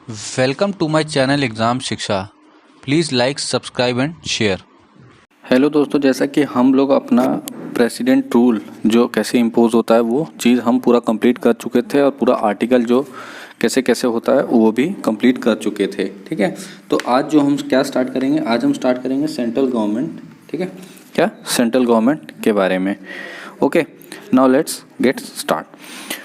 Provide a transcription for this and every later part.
Welcome to my channel exam Shiksha. Please like, subscribe and share. Hello दोस्तों, जैसा कि हम लोग अपना प्रेसिडेंट रूल जो कैसे इम्पोज होता है वो चीज़ हम पूरा कंप्लीट कर चुके थे और पूरा आर्टिकल जो कैसे कैसे होता है वो भी कंप्लीट कर चुके थे। ठीक है, तो आज जो हम क्या स्टार्ट करेंगे, आज हम स्टार्ट करेंगे सेंट्रल गवर्नमेंट। ठीक है, क्या सेंट्रल गवर्नमेंट के बारे में। Okay, now let's get start.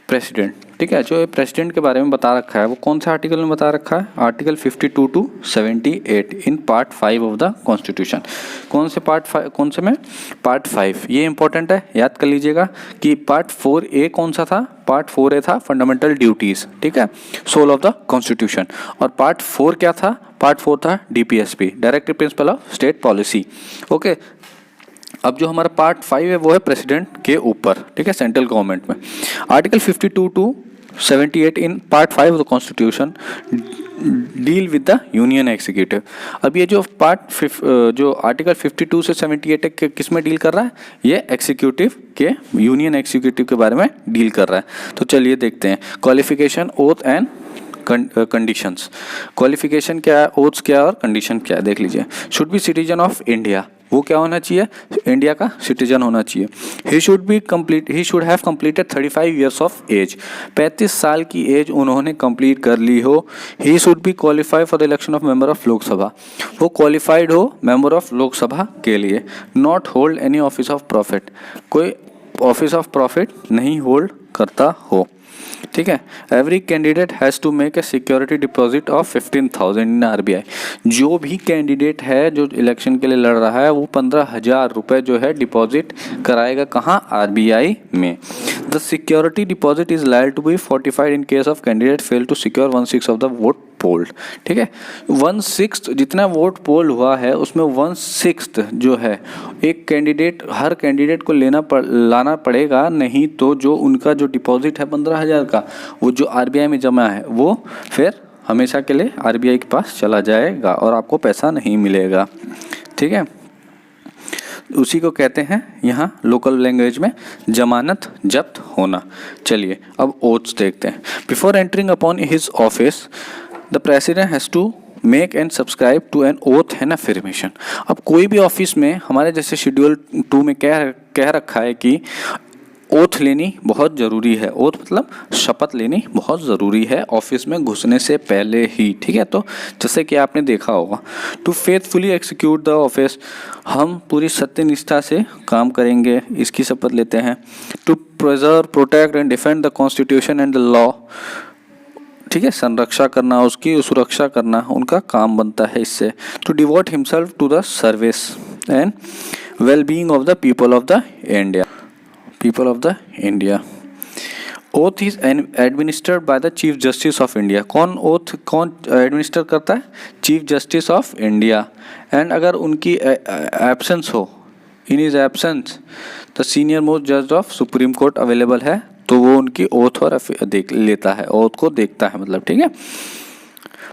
President, ठीक है, जो ये प्रेसिडेंट के बारे में बता रखा है वो कौन से आर्टिकल में बता रखा है? Article 52 to 78 in part 5 of the constitution. कौन से पार्ट 5, कौन से में? पार्ट 5। ये इंपॉर्टेंट है, याद कर लीजिएगा कि पार्ट 4A कौन सा था? पार्ट 4A था फंडामेंटल ड्यूटीज, ठीक है, सोल ऑफ द कॉन्स्टिट्यूशन। और पार्ट 4 क्या था? पार्ट 4 था DPSP, directive principle of state policy. Okay, अब जो हमारा पार्ट 5 है वो है प्रेसिडेंट के ऊपर, ठीक है, सेंट्रल गवर्नमेंट में। Article 52 to 78 in part 5 of the constitution deal with the union executive. अब ये जो जो आर्टिकल 52 से 78 है किस में डील कर रहा है? ये एग्जीक्यूटिव के, यूनियन एग्जीक्यूटिव के बारे में डील कर रहा है। तो चलिए देखते हैं। Qualification, oath and conditions. Qualification क्या है, ओथ्स क्या है और कंडीशन क्या है, देख लीजिए। Should be citizen of India, वो क्या होना चाहिए? इंडिया का सिटीजन होना चाहिए। He should have completed 35 years of age, 35 साल की एज उन्होंने कंप्लीट कर ली हो। He should be qualified for the election of member of Lok Sabha, वो क्वालिफाइड हो मेंबर ऑफ लोकसभा के लिए। Not hold any office of profit, कोई ऑफिस ऑफ प्रॉफिट नहीं होल्ड करता हो। ठीक है, every candidate has to make a security deposit of 15,000 in RBI। जो भी कैंडिडेट है जो इलेक्शन के लिए लड़ रहा है वो 15,000 रुपये जो है डिपॉजिट कराएगा। कहाँ? RBI में। The security deposit is liable to be fortified in case of candidate fail to secure 1/6 of the vote polled. ठीक है, 1/6 जितना वोट पोल हुआ है उसमें 1/6 जो है एक कैंडिडेट, हर कैंडिडेट को लाना पड़ेगा, नहीं तो जो उनका जो डिपॉजिट है 15,000 का, वो जो RBI में जमा है वो फिर हमेशा के लिए RBI के पास चला जाएगा और आपको पैसा नहीं मिलेगा। ठीक है, उसी को कहते हैं यहाँ लोकल लैंग्वेज में जमानत जब्त होना। चलिए अब ओथ्स देखते हैं। Before entering upon his office the president has to make and subscribe to an oath and affirmation. अब कोई भी ऑफिस में हमारे जैसे शेड्यूल 2 में कह रखा है कि ओथ लेनी बहुत ज़रूरी है। ओथ मतलब शपथ लेनी बहुत ज़रूरी है ऑफिस में घुसने से पहले ही। ठीक है, तो जैसे कि आपने देखा होगा, to faithfully execute the office, हम पूरी सत्यनिष्ठा से काम करेंगे, इसकी शपथ लेते हैं। To preserve, protect and defend the constitution and the law, ठीक है, संरक्षा करना, उसकी सुरक्षा करना उनका काम बनता है इससे। To devote himself to the service and well being of the people of the India. Oath is administered by the chief justice of India. कौन एडमिनिस्टर करता है? Chief justice of India. And अगर उनकी एब्सेंस हो, in is absence the senior most जज of supreme court available है, तो वो उनकी ओथ और देख लेता है, ओथ को देखता है, मतलब ठीक है,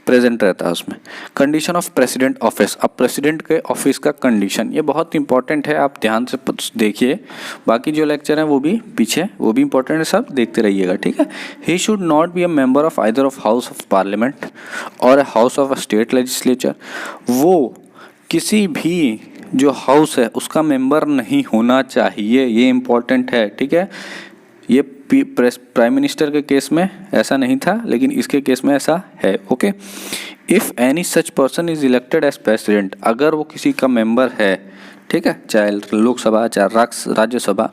प्रेजेंट रहता है उसमें। Condition of president office. अब प्रेसिडेंट के ऑफिस का कंडीशन ये बहुत इंपॉर्टेंट है, आप ध्यान से देखिए। बाकी जो लेक्चर हैं वो भी पीछे, वो भी इंपॉर्टेंट है, सब देखते रहिएगा। ठीक है, he should not be a member of either of house of parliament और हाउस ऑफ स्टेट लेजिस्लेचर। वो किसी भी जो हाउस है उसका मेंबर नहीं होना चाहिए, ये इंपॉर्टेंट है। ठीक है, ये प्राइम मिनिस्टर के केस में ऐसा नहीं था, लेकिन इसके केस में ऐसा है। Okay, if any such person is elected as president, अगर वो किसी का मेंबर है, ठीक है, चाहे लोकसभा चाहे राज्यसभा,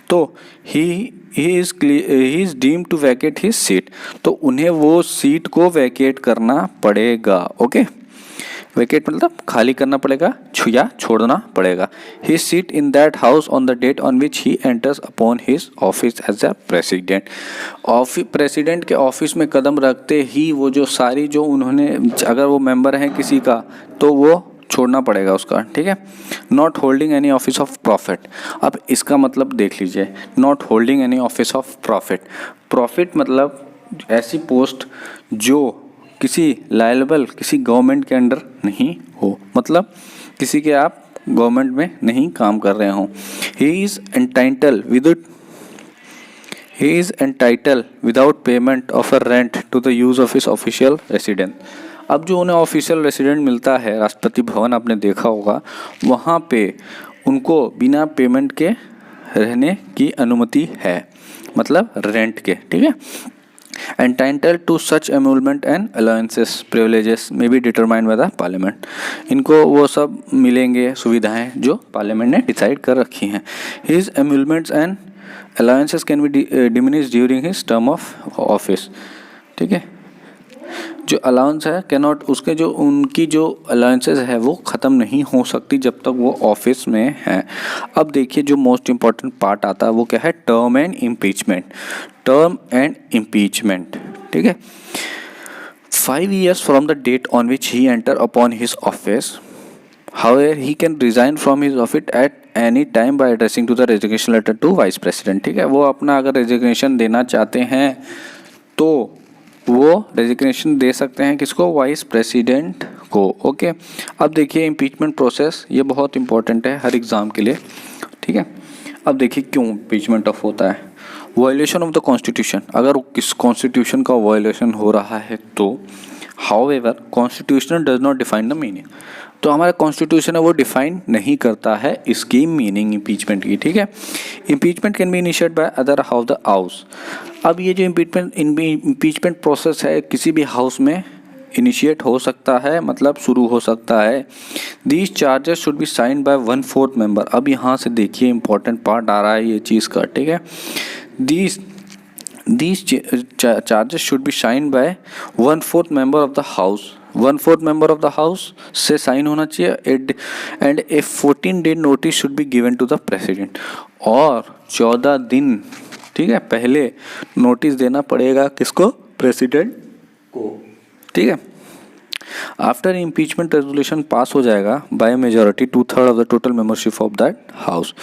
तो he is deemed to vacate his seat, तो उन्हें वो सीट को वैकेट करना पड़ेगा। ओके, वैकेट मतलब खाली करना पड़ेगा या छोड़ना पड़ेगा। He seat in that house on the date on which he enters upon his office as a president. President के ऑफिस में कदम रखते ही वो जो सारी जो उन्होंने, अगर वो मेंबर हैं किसी का, तो वो छोड़ना पड़ेगा उसका। ठीक है, not holding any office of profit. अब इसका मतलब देख लीजिए, not holding any office of profit. Profit मतलब ऐसी पोस्ट जो किसी लायबल, किसी गवर्नमेंट के अंडर नहीं हो, मतलब किसी के आप गवर्नमेंट में नहीं काम कर रहे हो। He is he is entitle without payment of a rent to the use of his official residence. अब जो उन्हें ऑफिशियल रेसिडेंट मिलता है, राष्ट्रपति भवन आपने देखा होगा, वहाँ पे उनको बिना पेमेंट के रहने की अनुमति है, मतलब रेंट के, ठीक है। Entitled to such emolument and allowances privileges may be determined by the parliament। इनको वो सब मिलेंगे सुविधाएं जो पार्लियामेंट ने डिसाइड कर रखी हैं। His emoluments and allowances can be diminished during his term of office, ठीक है। जो अलाउंस है कैनॉट, उसके जो उनकी जो अलाउंसेस है वो ख़त्म नहीं हो सकती जब तक वो ऑफिस में है। अब देखिए जो मोस्ट इम्पॉर्टेंट पार्ट आता है वो क्या है, term and impeachment. Term and impeachment, ठीक है। 5 years from the date on which he enter upon his office, however he can resign from his office at any time by addressing to the resignation letter to vice president, ठीक है। वो अपना अगर resignation देना चाहते हैं तो वो रेजिग्नेशन दे सकते हैं, किसको, वाइस प्रेसिडेंट को, ओके। अब देखिए इम्पीचमेंट प्रोसेस, ये बहुत इंपॉर्टेंट है हर एग्ज़ाम के लिए, ठीक है। अब देखिए क्यों इम्पीचमेंट ऑफ होता है। वायलेशन ऑफ द कॉन्स्टिट्यूशन, अगर किस कॉन्स्टिट्यूशन का वायलेशन हो रहा है तो, however constitution does not define the meaning, तो हमारा कॉन्स्टिट्यूशन है वो डिफाइन नहीं करता है इसकी मीनिंग इम्पीचमेंट की, ठीक है। Impeachment can be initiated by other house the house. अब ये जो इम्पीचमेंट प्रोसेस है किसी भी हाउस में इनिशिएट हो सकता है, मतलब शुरू हो सकता है। These charges should be signed by 1/4 member. अब यहाँ से देखिए इंपॉर्टेंट पार्ट आ रहा है ये चीज़ का, ठीक है। These charges should be signed by 1/4 member of the house। 1/4 member of the house से साइन होना चाहिए and a 14-day notice should be given to the president. और 14 दिन, ठीक है, पहले नोटिस देना पड़ेगा किसको, प्रेसिडेंट को, ठीक है। आफ्टर इम्पीचमेंट रेजोल्यूशन पास हो जाएगा by majority 2/3 of the total membership of that house.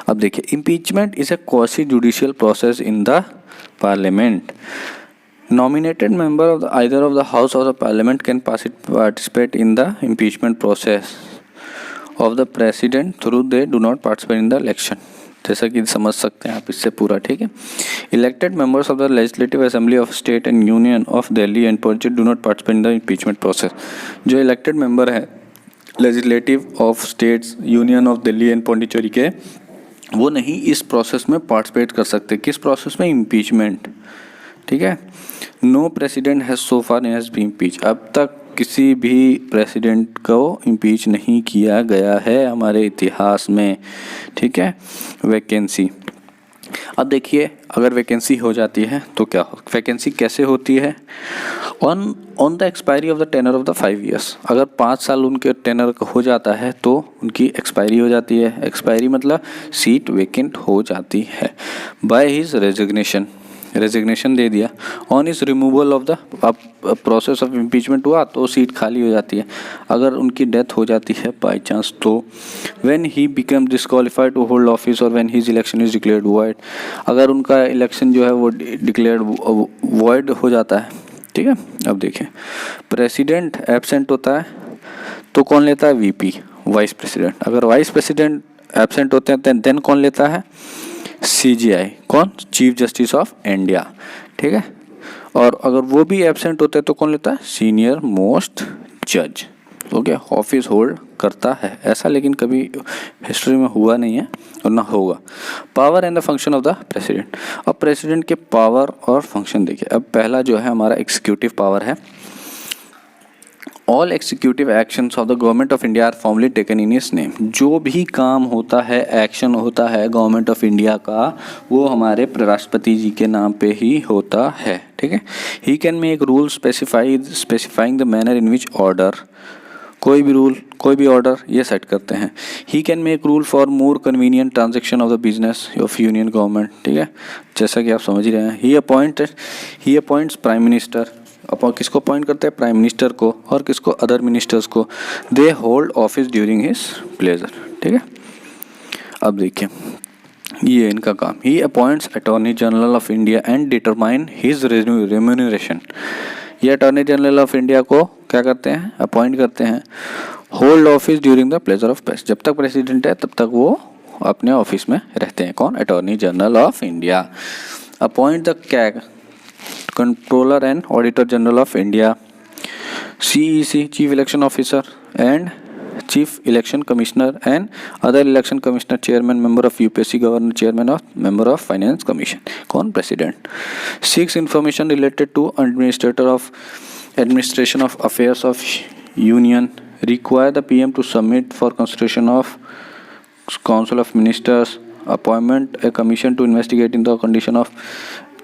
अब देखिए impeachment is a quasi judicial process in the parliament. Nominated member of the either of the house of the parliament can participate in the impeachment process of the president through they do not participate in the election, जैसा कि समझ सकते हैं आप इससे पूरा, ठीक है। Elected members of the legislative assembly of state and union of Delhi and Pondicherry do not participate in the impeachment process. जो इलेक्टेड मेंबर है legislative of states, union of Delhi and Pondicherry के, वो नहीं इस प्रोसेस में पार्टिसिपेट कर सकते। किस प्रोसेस में, इम्पीचमेंट, ठीक है। No president has so far has been impeach. अब तक किसी भी प्रेसिडेंट को इम्पीच नहीं किया गया है हमारे इतिहास में, ठीक है। वैकेंसी, अब देखिए अगर वैकेंसी हो जाती है तो क्या हो, वैकेंसी कैसे होती है, on the expiry of the tenure of the 5 years। अगर 5 साल उनके टेनर का हो जाता है तो उनकी एक्सपायरी हो जाती है। एक्सपायरी मतलब सीट वेकेंट हो जाती है। बाय हिज रेजिग्नेशन, रेजिग्नेशन दे दिया। On is removal of the, अब प्रोसेस ऑफ इम्पीचमेंट हुआ तो सीट खाली हो जाती है। अगर उनकी डेथ हो जाती है बाई चांस तो when he become disqualified to hold office और when his election is declared void. अगर उनका इलेक्शन जो है वो डिक्लेयर्ड वॉइड हो जाता है, ठीक है। अब देखें प्रेसिडेंट एब्सेंट होता है तो कौन लेता है, वीपी, वाइस प्रेसिडेंट। अगर वाइस प्रेसिडेंट एब्सेंट होते हैं देन कौन लेता है, CJI, कौन, चीफ जस्टिस ऑफ इंडिया, ठीक है। और अगर वो भी एब्सेंट होते हैं तो कौन लेता है, सीनियर मोस्ट जज, ओके, ऑफिस होल्ड करता है ऐसा, लेकिन कभी हिस्ट्री में हुआ नहीं है और ना होगा। Power and the function of the president. अब प्रेसिडेंट के पावर और फंक्शन देखिए। अब पहला जो है हमारा एग्जीक्यूटिव पावर है। All executive actions of the government of India are formally taken in his name. जो भी काम होता है, एक्शन होता है गवर्नमेंट ऑफ इंडिया का, वो हमारे राष्ट्रपति जी के नाम पे ही होता है, ठीक है। ही can make rule specifying the manner in which order, कोई भी रूल, कोई भी ऑर्डर ये सेट करते हैं। ही can make rule for more convenient transaction of the business of union government, ठीक है, जैसा कि आप समझ ही रहे हैं। ही अपॉइंट्स प्राइम मिनिस्टर, किसको अपॉइंट करते हैं, प्राइम मिनिस्टर को, और किसको, अदर मिनिस्टर्स को। They hold office during his pleasure, ठीक है। अब देखिए ये इनका काम। He appoints attorney general of India and determine his remuneration. ये अटॉर्नी जनरल ऑफ इंडिया को क्या करते हैं, अपॉइंट करते हैं। Hold office during the pleasure of press, जब तक प्रेसिडेंट है तब तक वो अपने ऑफिस में रहते हैं। कौन? Attorney general of India. Appoint the controller and auditor general of India, CEC chief election officer and chief election commissioner and other election commissioner, chairman member of UPSC, governor, chairman of member of finance commission. कौन? President. 6 information related to administration of affairs of union require the PM to submit for consideration of council of ministers, appointment a commission to investigate in the condition of,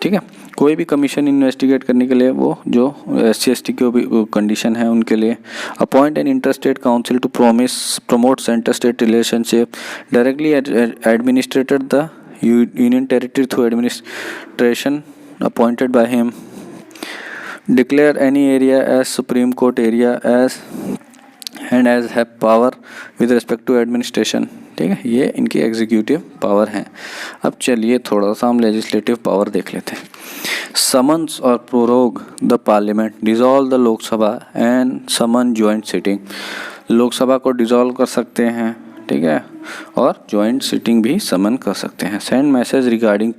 ठीक है, कोई भी commission investigate करने के लिए वो जो SC/ST की भी कंडीशन है उनके लिए। Appoint an inter state council to promote centre state relationship, directly administrated the union territory through administration appointed by him. Declare any area as supreme court area as and as have power with respect to administration, ठीक है, ये इनकी executive power हैं। अब चलिए थोड़ा सा हम लेजिस्लेटिव पावर देख लेते हैं। समन्स और prorogue the parliament, dissolve the Lok Sabha and summon joint sitting, Lok Sabha को डिसॉल्व कर सकते हैं, ठीक है, और ज्वाइंट सिटिंग भी समन कर सकते हैं। Send message regarding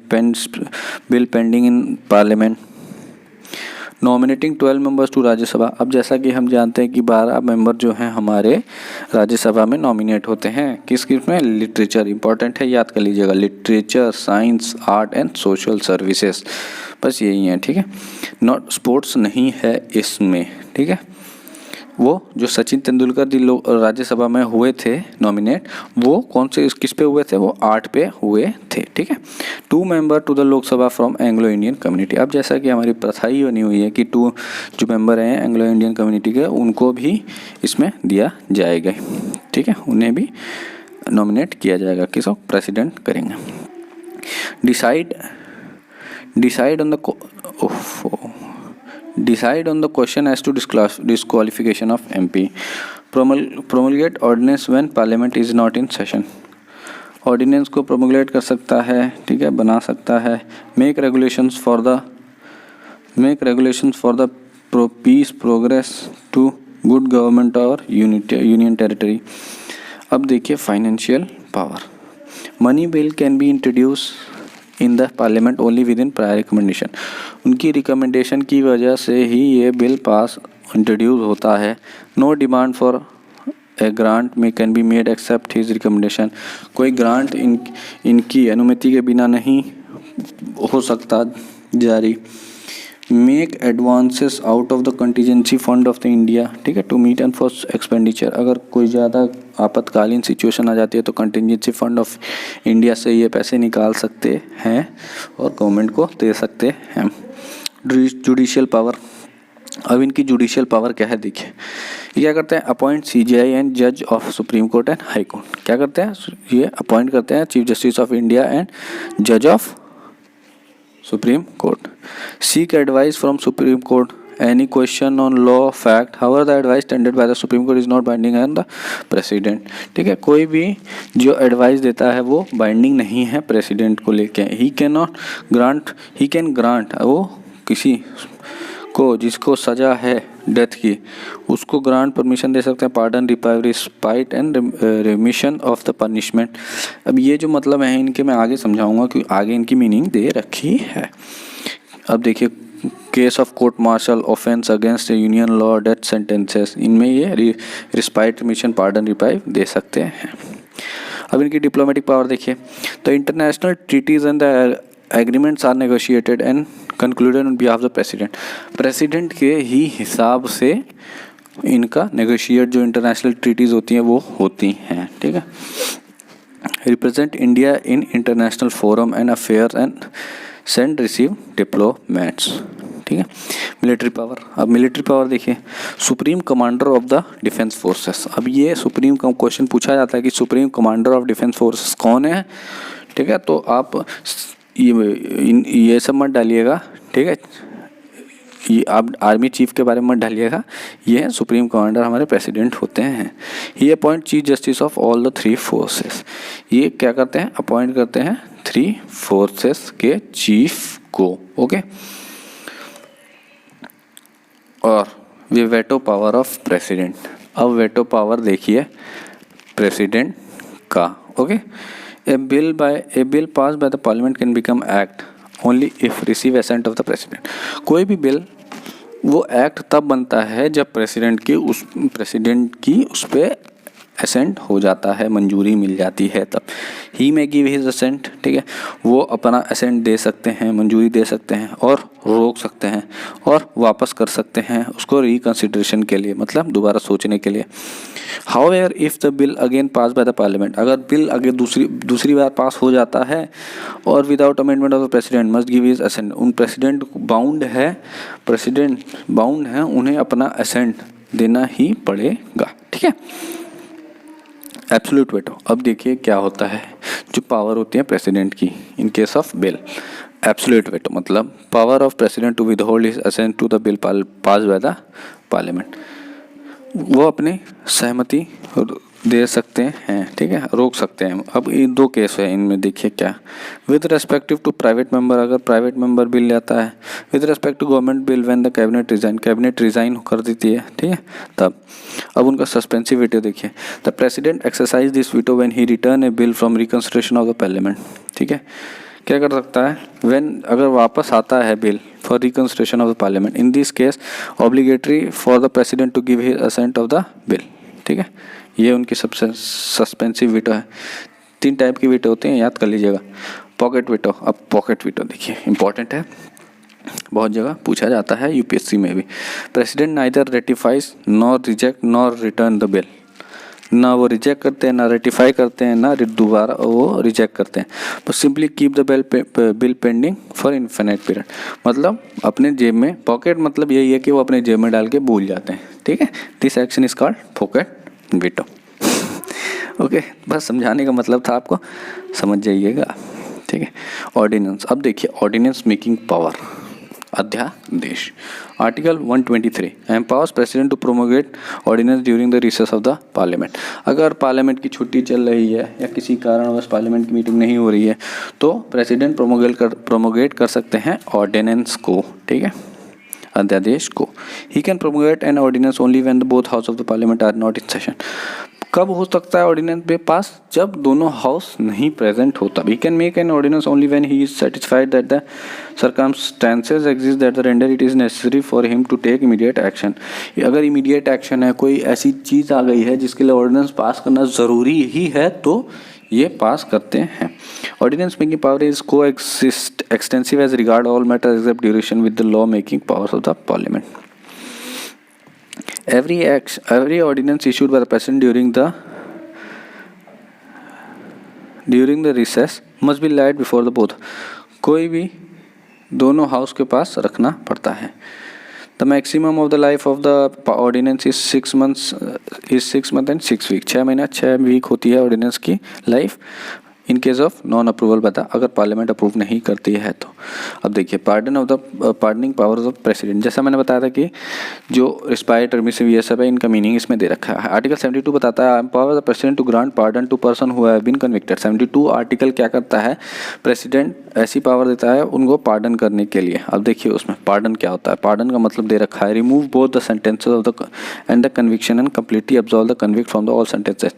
bill pending in parliament, nominating 12 members to Rajya Sabha. अब जैसा कि हम जानते हैं कि 12 मेंबर जो हैं हमारे राज्यसभा में नॉमिनेट होते हैं, किस में? लिटरेचर, इंपॉर्टेंट है, याद कर लीजिएगा, literature, science, art and social services, बस यही है, ठीक है। नॉट स्पोर्ट्स नहीं है इसमें, ठीक है। वो जो सचिन तेंदुलकर जी लोग राज्यसभा में हुए थे नॉमिनेट, वो कौन से किस पे हुए थे? वो आर्ट पे हुए थे, ठीक है। 2 member to the Lok Sabha from Anglo Indian community. अब जैसा कि हमारी प्रथा ही बनी हुई है कि 2 जो मेंबर हैं एंग्लो इंडियन कम्युनिटी के, उनको भी इसमें दिया जाएगा, ठीक है, उन्हें भी नॉमिनेट किया जाएगा, किसको? प्रेसिडेंट करेंगे। Decide on the question as to disqualification of MP. Promulgate ordinance when parliament is not in session. Ordinance को प्रोमोगेट कर सकता है, ठीक है, बना सकता है। Make regulations for the peace, progress to good government और यूनियन टेरिटरी। अब देखिए financial power, money bill can be introduce in the parliament only with in prior recommendation. उनकी रिकमेंडेशन की वजह से ही ये बिल पास इंट्रोड्यूस होता है। No demand for a grant में can be made except his recommendation. कोई ग्रांट इनकी अनुमति के बिना नहीं हो सकता जारी। Make advances out of the contingency fund of the India, ठीक है, to meet and for expenditure. अगर कोई ज़्यादा आपातकालीन सिचुएशन आ जाती है तो कंटीजेंसी फंड ऑफ इंडिया से ये पैसे निकाल सकते हैं और गवर्नमेंट को दे सकते हैं। जुडिशियल पावर, अब इनकी जुडिशियल पावर क्या है देखिए, ये क्या करते हैं? अपॉइंट CJI एंड जज of supreme Court and High Court. क्या करते हैं? ये अपॉइंट करते हैं chief justice of India and जज of supreme Court. Seek advice from Supreme Court any question on law fact, however the advice tendered by the Supreme Court is not binding on the president, ठीक है। कोई भी जो advice देता है वो binding नहीं है प्रेसिडेंट को लेके। ही कैन ग्रांट, वो किसी को जिसको सजा है डेथ की, उसको ग्रांट परमिशन दे सकते हैं। Pardon, reprieve, respite and remission of the punishment. अब ये जो मतलब है इनके मैं आगे समझाऊंगा कि आगे इनकी मीनिंग दे रखी है। अब देखिए, case of court martial, offence against union law, death sentences, इनमें ये रिस्पाइट, रिमिशन, पार्डन, रिपाइव दे सकते हैं। अब इनकी डिप्लोमेटिक पावर देखिए, तो international treaties and the agreements are negotiated and concluded on behalf of the president. President के ही हिसाब से इनका नेगोशिएट जो इंटरनेशनल ट्रीटीज होती हैं वो होती हैं, ठीक है। Represent India in international forum and affair and send receive diplomats, ठीक है। मिलिट्री पावर, अब मिलिट्री पावर देखिए, supreme commander of the defence forces. अब ये सुप्रीम का क्वेश्चन पूछा जाता है कि supreme commander of defence forces कौन है, ठीक है। तो आप ये सब मत डालिएगा, ठीक है, ये आप आर्मी चीफ के बारे में मत डालिएगा, ये सुप्रीम कमांडर हमारे प्रेसिडेंट होते हैं। ये appoint chief justice of all the 3 forces. ये क्या करते हैं? अपॉइंट करते हैं 3 फोर्सेस के चीफ को, ओके। और वे वेटो पावर ऑफ प्रेसिडेंट। अब वेटो पावर देखिए प्रेसिडेंट का, okay. A bill passed by the parliament can become act only if receive assent of the president. कोई भी बिल वो एक्ट तब बनता है जब प्रेसिडेंट की उस पर असेंट हो जाता है, मंजूरी मिल जाती है तब। ही में गिव हिज असेंट, ठीक है, वो अपना असेंट दे सकते हैं, मंजूरी दे सकते हैं और रोक सकते हैं और वापस कर सकते हैं उसको रिकंसिडरेशन के लिए, मतलब दोबारा सोचने के लिए। However if the bill again pass by the parliament, अगर बिल आगे दूसरी बार पास हो जाता है और without amendment of the president must give his assent, उन प्रेसिडेंट बाउंड है उन्हें अपना असेंट देना ही पड़ेगा, ठीक है। एब्सोल्यूट वेटो, अब देखिए क्या होता है, जो पावर होती है प्रेसिडेंट की in case of bill. Absolute veto मतलब power of president to withhold his assent to the bill pass by the parliament, वो अपनी सहमति दे सकते हैं, ठीक है, रोक सकते हैं। अब ये दो केस है इनमें, देखिए क्या, with respective to private member, अगर प्राइवेट मेंबर बिल लाता है, with respect to government bill when the cabinet resign कर देती है, ठीक है, तब। अब उनका सस्पेंसिव वीटो देखिए, the president exercise this veto when he return a bill from reconsideration of the parliament, ठीक है, क्या कर सकता है, व्हेन अगर वापस आता है bill for reconsideration of the parliament, in this case obligatory for the president to give his assent of the bill, ठीक है। ये उनकी सबसे सस्पेंसिव वीटो है। 3 टाइप की वीटो होते हैं, याद कर लीजिएगा। पॉकेट वीटो, अब पॉकेट वीटो देखिए इंपॉर्टेंट है, बहुत जगह पूछा जाता है यूपीएससी में भी। President neither ratifies nor reject nor return the bill, ना वो रिजेक्ट करते हैं, ना रेटिफाई करते हैं, ना दोबारा वो रिजेक्ट करते हैं, बस simply keep the bill pending for infinite period, मतलब अपने जेब में। पॉकेट मतलब यही है कि वो अपने जेब में डाल के भूल जाते हैं, ठीक है। This action is called pocket veto. Okay, बस समझाने का मतलब था, आपको समझ जाइएगा, ठीक है। ऑर्डिनेंस, अब देखिए ऑर्डिनेंस मेकिंग पावर, अध्यादेश। Article 123 empowers president to promulgate ordinance during the recess of the parliament. अगर पार्लियामेंट की छुट्टी चल रही है या किसी कारणवश पार्लियामेंट की मीटिंग नहीं हो रही है तो प्रेसिडेंट प्रोमोगेट कर सकते हैं ऑर्डिनेंस को, ठीक है, अध्यादेश को। He can promulgate an ordinance only when the both house of the parliament are not in session. कब हो सकता है ऑर्डिनेंस पे पास, जब दोनों हाउस नहीं प्रेजेंट होता। He can make an ordinance only when he is satisfied that the circumstances exist that the render it is necessary for him to take immediate action. अगर इमीडिएट एक्शन है, कोई ऐसी चीज़ आ गई है जिसके लिए ऑर्डिनेंस पास करना ज़रूरी ही है, तो ये पास करते हैं। Ordinance making power is coextensive as regard all matter except duration with the law making powers of the parliament. Every ordinance issued by the president during the recess must be laid before the both. कोई भी दोनों house के पास रखना पड़ता है। The maximum of the life of the ordinance is 6 months and 6 weeks. 6 महीना 6 week होती है ऑर्डिनेंस की life, in case of non approval बता, अगर पार्लियामेंट अप्रूव नहीं करती है तो। अब देखिए पार्डनिंग पावर्स ऑफ प्रेसिडेंट, जैसा मैंने बताया था कि जो रिस्पायर्ड परमिसिव ये सब है, इनका मीनिंग इसमें दे रखा है। आर्टिकल 72 बताता है empower the president to grant pardon to person who have been convicted. 72 article क्या करता है, प्रेसिडेंट ऐसी पावर देता है उनको पार्डन करने के लिए। अब देखिए उसमें पार्डन क्या होता है, पार्डन का मतलब दे रखा है remove both the sentences of the end the conviction and completely absolve the convict from the all sentences.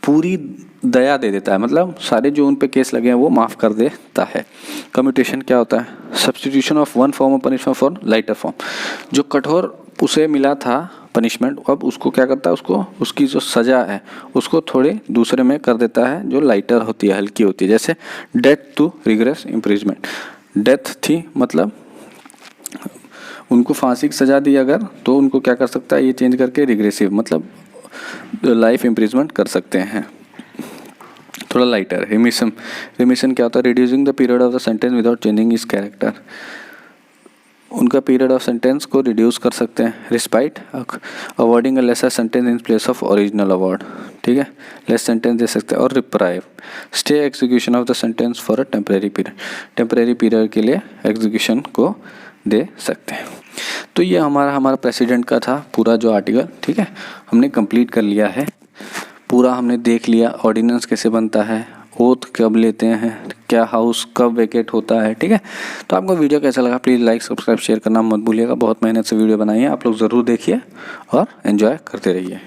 पूरी दया दे देता है, मतलब सारे जो उन पे केस लगे हैं वो माफ़ कर देता है। कम्यूटेशन क्या होता है, substitution of one form of punishment for lighter form. जो कठोर उसे मिला था पनिशमेंट, अब उसको क्या करता है, उसकी जो सज़ा है उसको थोड़े दूसरे में कर देता है जो लाइटर होती है, हल्की होती है। जैसे death to rigorous imprisonment, death थी मतलब उनको फांसी की सज़ा दी अगर, तो उनको क्या कर सकता है, ये चेंज करके रिग्रेसिव मतलब लाइफ इम्प्रिजमेंट कर सकते हैं, थोड़ा लाइटर। रिमिशन क्या होता है, reducing the period of the sentence without changing इस कैरेक्टर, उनका पीरियड ऑफ सेंटेंस को रिड्यूस कर सकते हैं। Respite, awarding a lesser sentence in place of original award, ठीक है, लेस सेंटेंस दे सकते हैं। और reprieve, stay execution of the sentence for a temporary period के लिए एग्जीक्यूशन को दे सकते हैं। तो ये हमारा प्रेसिडेंट का था पूरा जो आर्टिकल, ठीक है, हमने कंप्लीट कर लिया है पूरा, हमने देख लिया ऑर्डिनेंस कैसे बनता है, ओथ कब लेते हैं, क्या हाउस कब वेकेट होता है, ठीक है। तो आपको वीडियो कैसा लगा प्लीज़ लाइक सब्सक्राइब शेयर करना मत भूलिएगा। बहुत मेहनत से वीडियो बनाई है, आप लोग ज़रूर देखिए और एंजॉय करते रहिए।